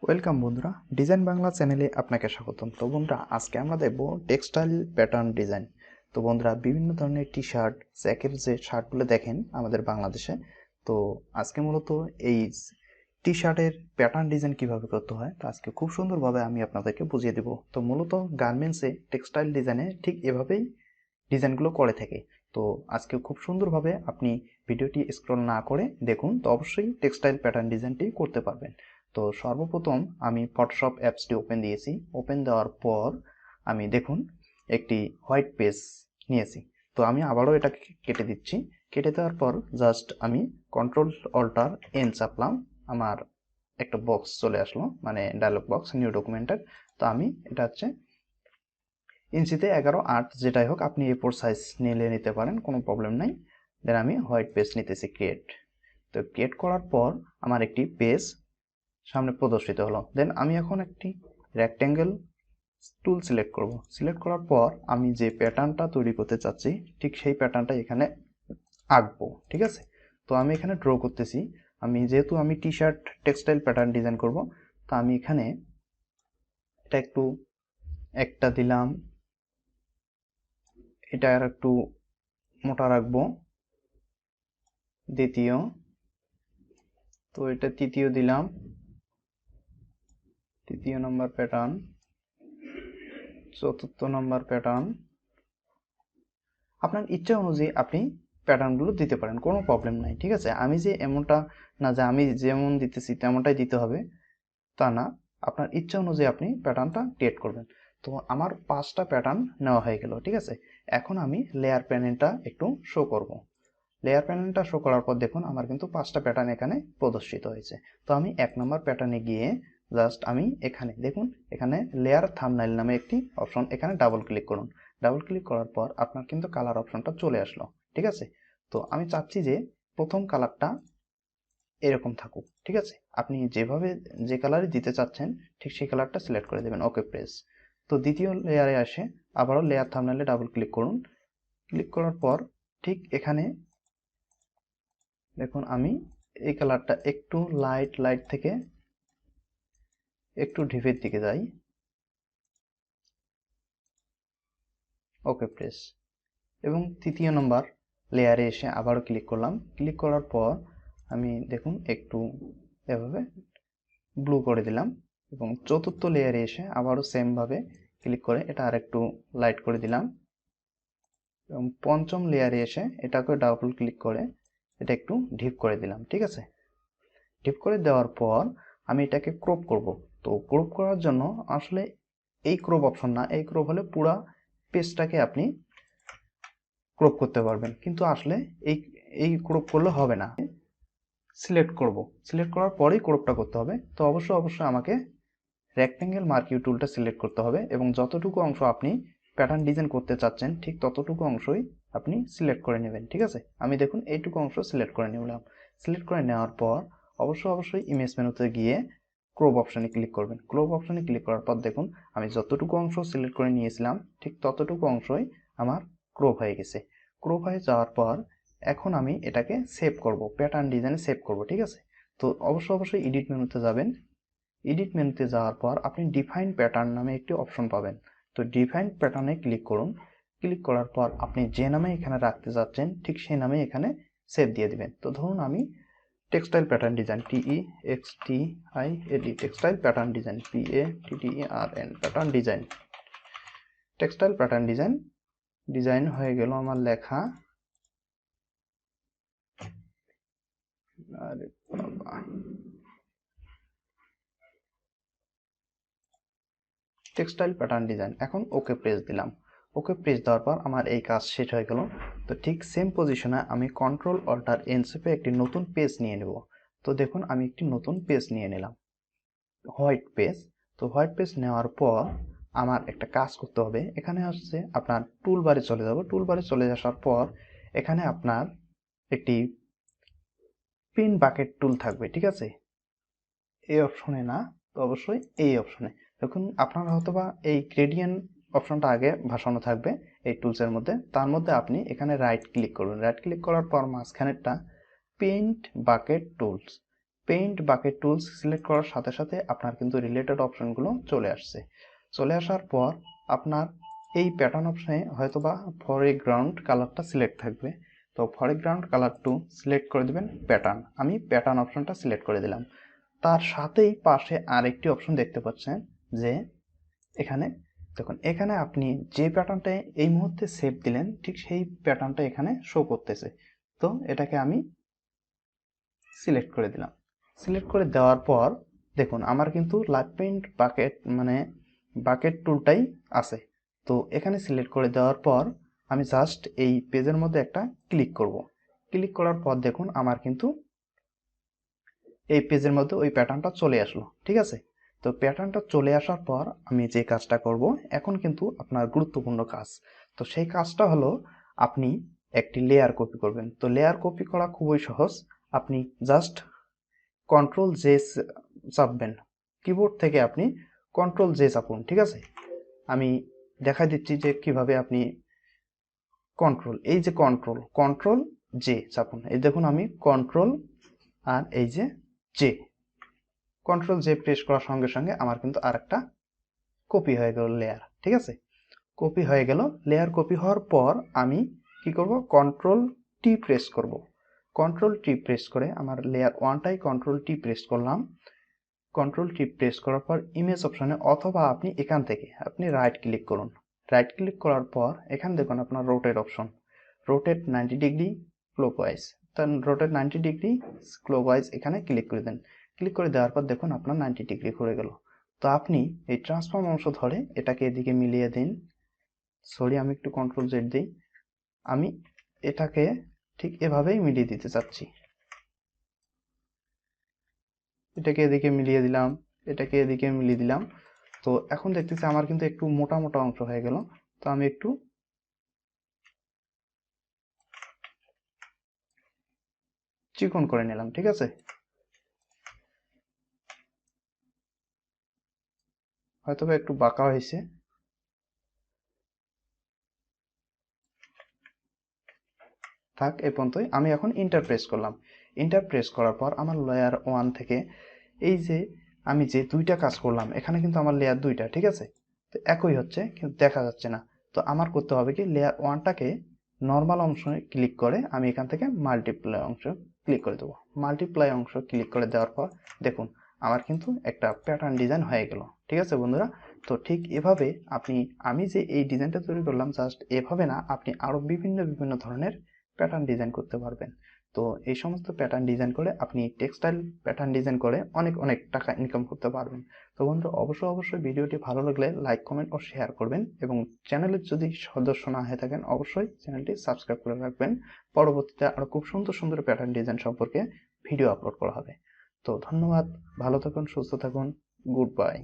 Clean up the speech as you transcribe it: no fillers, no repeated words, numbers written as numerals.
Welcome বন্ধুরা, design Bangla চ্যানেলে আপনাকে স্বাগতম। তো বন্ধুরা, আজকে আমরা দেখব টেক্সটাইল প্যাটার্ন ডিজাইন। তো বন্ধুরা, বিভিন্ন ধরনের টি শার্ট, জ্যাকেট যে শার্টগুলো দেখেন আমাদের বাংলাদেশে, তো আজকে মূলত এই টি শার্টের প্যাটার্ন ডিজাইন কিভাবে করতে হয় তো আজকে খুব সুন্দরভাবে আমি আপনাদেরকে বুঝিয়ে দেব। তো মূলত গার্মেন্টসে টেক্সটাইল ডিজাইনে ঠিক এভাবেই ডিজাইনগুলো করে থাকে। তো আজকে খুব সুন্দরভাবে আপনি ভিডিওটি স্ক্রল না করে দেখুন, তো অবশ্যই টেক্সটাইল প্যাটার্ন ডিজাইনটি করতে পারবেন। তো সর্বপ্রথম আমি ফটোশপ অ্যাপসটি ওপেন দিয়েছি। ওপেন দেওয়ার পর আমি দেখুন একটি হোয়াইট পেজ নিয়েছি। তো আমি আবারও এটাকে কেটে দিচ্ছি। কেটে দেওয়ার পর জাস্ট আমি কন্ট্রোল অল্টার এন চাপলাম। আমার একটা বক্স চলে আসলো, মানে ডায়লগ বক্স, নিউ ডকুমেন্টের। তো আমি এটা হচ্ছে ইঞ্চিতে 11/8 যেটাই হোক, আপনি A4 সাইজ নিতে পারেন, কোনো প্রবলেম নাই। দেন আমি হোয়াইট পেজ নিতেছি, ক্রিয়েট। তো ক্রিয়েট করার পর আমার একটি পেজ সামনে প্রদর্শিত হলো। দেন আমি এখন একটি রেক্ট্যাঙ্গেল টুল সিলেক্ট করব। সিলেক্ট করার পর আমি যে প্যাটার্নটা তৈরি করতে চাচ্ছি ঠিক সেই প্যাটার্নটা এখানে আঁকবো, ঠিক আছে। তো আমি এখানে ড্র করতেছি। যেহেতু আমি T shirt textile pattern design করব, তো আমি এখানে এটা একটু একটা দিলাম, এটা আর একটু মোটা রাখবো, দ্বিতীয়, তো এটা তৃতীয় দিলাম, তৃতীয় নম্বর প্যাটার্ন, চতুর্থ নম্বর প্যাটার্ন। আপনার ইচ্ছা অনুযায়ী আপনি প্যাটার্নগুলো দিতে পারেন, কোনো প্রবলেম নাই, ঠিক আছে। আমি যে এমনটা না যে আমি যেমন দিতেছি তেমনটাই দিতে হবে, তা না। আপনার ইচ্ছা অনুযায়ী আপনি প্যাটার্নটা ক্রিয়েট করবেন। তো আমার 5টা প্যাটার্ন নেওয়া হয়ে গেল, ঠিক আছে। এখন আমি লেয়ার প্যানেলটা একটু শো করব। লেয়ার প্যানেলটা শো করার পর দেখুন আমার কিন্তু 5টা প্যাটার্ন এখানে প্রদর্শিত হয়েছে। তো আমি 1 নম্বর প্যাটার্নে গিয়ে জাস্ট আমি এখানে দেখুন, এখানে লেয়ার থাম্বনেইল নামে একটি অপশন, এখানে ডাবল ক্লিক করুন। ডাবল ক্লিক করার পর আপনার কিন্তু কালার অপশনটা চলে আসলো, ঠিক আছে। তো আমি চাচ্ছি যে প্রথম কালারটা এরকম থাকুক, ঠিক আছে। আপনি যেভাবে যে কালারই দিতে চাচ্ছেন ঠিক সেই কালারটা সিলেক্ট করে দেবেন, ওকে প্রেস। তো দ্বিতীয় লেয়ারে আসে আবারও লেয়ার থাম্বনেইলে ডাবল ক্লিক করুন। ক্লিক করার পর ঠিক এখানে দেখুন আমি এই কালারটা একটু লাইট থেকে একটু ডিপের দিকে যাই, ওকে প্রেস। এবং তৃতীয় নম্বর লেয়ারে এসে আবারও ক্লিক করলাম। ক্লিক করার পর আমি দেখুন একটু এভাবে ব্লু করে দিলাম। এবং চতুর্থ লেয়ারে এসে আবারও সেম ভাবে ক্লিক করে এটা আর একটু লাইট করে দিলাম। এবং পঞ্চম লেয়ারে এসে এটাকে ডাবল ক্লিক করে এটা একটু ডিপ করে দিলাম, ঠিক আছে। ডিপ করে দেওয়ার পর আমি এটাকে ক্রপ করব। তো ক্রপ করার জন্য আসলে এই ক্রপ অপশন না, এই ক্রপ হলে পুরো পেজটাকে আপনি ক্রপ করতে পারবেন, কিন্তু আসলে এই এই ক্রপ করলে হবে না। সিলেক্ট করব, সিলেক্ট করার পরেই ক্রপটা করতে হবে। তো অবশ্যই আমাকে রেক্ট্যাঙ্গেল মার্কিউ টুলটা সিলেক্ট করতে হবে এবং যতটুকু অংশ আপনি প্যাটার্ন ডিজাইন করতে চাচ্ছেন ঠিক ততটুকু অংশই আপনি সিলেক্ট করে নেবেন, ঠিক আছে। আমি দেখুন এইটুকু অংশ সিলেক্ট করে নিলাম। সিলেক্ট করে নেওয়ার পর অবশ্যই ইমেজ মেনুতে গিয়ে ক্রপ অপশনে ক্লিক করবেন। ক্রপ অপশনে ক্লিক করার পর দেখুন আমি যতটুকু অংশ সিলেক্ট করে নিয়েছিলাম ঠিক ততটুকু অংশই আমার ক্রপ হয়ে গেছে। ক্রপ হয়ে যাওয়ার পর এখন আমি এটাকে সেভ করব, প্যাটার্ন ডিজাইনে সেভ করব, ঠিক আছে। তো অবশ্যই এডিট মেনুতে যাবেন। এডিট মেনুতে যাওয়ার পর আপনি ডিফাইন প্যাটার্ন নামে একটি অপশন পাবেন। তো ডিফাইন প্যাটার্নে ক্লিক করুন। ক্লিক করার পর আপনি যে নামে এখানে রাখতে যাচ্ছেন ঠিক সেই নামে এখানে সেভ দিয়ে দিবেন। তো ধরুন আমি textile pattern design, TEXTILE textile pattern design, PATTERN pattern design, textile pattern design design হয়ে গেল আমার লেখা। আরে বাবা, টেক্সটাইল প্যাটার্ন ডিজাইন, এখন ওকে প্রেস দিলাম। ওকে প্রেস দেওয়ার পর আমার এই কাজ শেষ হয়ে গেল। তো ঠিক সেম পজিশনে আমি কন্ট্রোল অল্টার এন চেপে একটি নতুন পেজ নিয়ে নেব। তো দেখুন আমি একটি নতুন পেজ নিয়ে নিলাম, হোয়াইট পেজ। তো হোয়াইট পেজ নেওয়ার পর আমার একটা কাজ করতে হবে। এখানে আসছে আপনার টুল বারে চলে যাব। টুল বারে চলে আসার পর এখানে আপনার একটি পিন বাকেট টুল থাকবে, ঠিক আছে। এই অপশনে না, তো অবশ্যই এই অপশনে। দেখুন আপনার হয়তোবা এই গ্রেডিয়েন্ট অপশনটা আগে ভাসানো থাকবে এই টুলসের মধ্যে, তার মধ্যে আপনি এখানে রাইট ক্লিক করবেন। রাইট ক্লিক করার পর মাঝখানেরটা paint bucket tools, paint bucket tools select করার সাথে সাথে আপনার কিন্তু রিলেটেড অপশনগুলো চলে আসছে। চলে আসার পর আপনার এই প্যাটার্ন অপশনে হয়তোবা ফরগ্রাউন্ড কালারটা সিলেক্ট থাকবে। তো ফরগ্রাউন্ড কালার টু সিলেক্ট করে দেবেন প্যাটার্ন। আমি প্যাটার্ন অপশনটা সিলেক্ট করে দিলাম। তার সাথেই পাশে আরেকটি অপশন দেখতে পাচ্ছেন যে এখানে দেখুন, এখানে আপনি যে প্যাটার্নটা এই মুহূর্তে সেভ দিলেন ঠিক সেই প্যাটার্নটা এখানে শো করতেছে। তো এটাকে আমি সিলেক্ট করে দিলাম। সিলেক্ট করে দেওয়ার পর দেখুন আমার কিন্তু লাইট পেইন্ট বাকেট বাকেট টুলটাই আছে। তো এখানে সিলেক্ট করে দেওয়ার পর আমি জাস্ট এই পেজের মধ্যে একটা ক্লিক করব। ক্লিক করার পর দেখুন আমার কিন্তু এই পেজের মধ্যে ওই প্যাটার্নটা চলে আসলো। ঠিক আছে, তো প্যাটার্নটা চলে আসার পর আমি যে কাজটা করব এখন কিন্তু আপনার গুরুত্বপূর্ণ কাজ। তো সেই কাজটা হলো আপনি একটি লেয়ার কপি করবেন। তো লেয়ার কপি করা খুবই সহজ। আপনি জাস্ট কন্ট্রোল জে চাপবেন, কিবোর্ড থেকে আপনি কন্ট্রোল জে চাপুন। ঠিক আছে, আমি দেখাই দিচ্ছি যে কিভাবে আপনি এই যে কন্ট্রোল জে চাপুন। এই দেখুন আমি কন্ট্রোল আর এই যে জে, কন্ট্রোল জে প্রেস করার সঙ্গে সঙ্গে আমার কিন্তু আরেকটা কপি হয়ে গেল লেয়ার। ঠিক আছে, কপি হয়ে গেল। লেয়ার কপি হওয়ার পর আমি কি করব, কন্ট্রোল টি প্রেস করব। কন্ট্রোল টি প্রেস করে আমার লেয়ার ওয়ানটাই কন্ট্রোল টি প্রেস করলাম। কন্ট্রোল টি প্রেস করার পর ইমেজ অপশনে অথবা আপনি এখান থেকে আপনি রাইট ক্লিক করুন। রাইট ক্লিক করার পর এখানে দেখুন আপনার rotate option, rotate 90 degree clockwise. তার রোটেট 90 ডিগ্রি ক্লকওয়াইজ এখানে ক্লিক করে দেন। ক্লিক করে দেওয়ার পর দেখুন আপনার 90 ডিগ্রি ঘুরে গেল। তো আপনি এই ট্রান্সফর্ম অংশ ধরে এটাকে এদিকে মিলিয়ে দিন। সরি, আমি একটু কন্ট্রোল জেড দিই। আমি এটাকে ঠিক এভাবেই মিলিয়ে দিতে চাচ্ছি। এটাকে এদিকে মিলিয়ে দিলাম, এটাকে এদিকে মিলিয়ে দিলাম। তো এখন দেখতেছি আমার কিন্তু একটু মোটা মোটা অংশ হয়ে গেল। তো আমি একটু চিকন করে নিলাম। ঠিক আছে, হয়তো একটু বাঁকা হয়েছে। থাক, এই পর্যন্তই। আমি এখন ইন্টার প্রেস করলাম। ইন্টার প্রেস করার পর আমার লেয়ার ওয়ান থেকে এই যে আমি যে দুইটা কাজ করলাম এখানে কিন্তু আমার লেয়ার দুইটা। ঠিক আছে, তো একই হচ্ছে কিন্তু দেখা যাচ্ছে না। তো আমার করতে হবে কি, লেয়ার ওয়ানটাকে নর্মাল অংশে ক্লিক করে আমি এখান থেকে মাল্টিপ্লাই অংশ ক্লিক করে দেবো। মাল্টিপ্লাই অংশ ক্লিক করে দেওয়ার পর দেখুন আমার কিন্তু একটা প্যাটার্ন ডিজাইন হয়ে গেল। ঠিক আছে বন্ধুরা, তো ঠিক এভাবে আমি যে এই ডিজাইনটা তৈরি করলাম জাস্ট এভাবে না, আপনি আরো বিভিন্ন বিভিন্ন ধরনের প্যাটার্ন ডিজাইন করতে পারবেন। তো এই সমস্ত প্যাটার্ন ডিজাইন করে আপনি টেক্সটাইল প্যাটার্ন ডিজাইন করে অনেক অনেক টাকা ইনকাম করতে পারবেন। তো বন্ধু অবশ্যই ভিডিওটি ভালো লাগলে লাইক কমেন্ট ও শেয়ার করবেন এবং চ্যানেলের যদি সদস্য না হয়ে থাকেন অবশ্যই চ্যানেলটি সাবস্ক্রাইব করে রাখবেন। পরবর্তীতে আরো খুব সুন্দর সুন্দর প্যাটার্ন ডিজাইন সম্পর্কে ভিডিও আপলোড করা হবে। তো ধন্যবাদ, ভালো থাকুন, সুস্থ থাকুন, গুড বাই।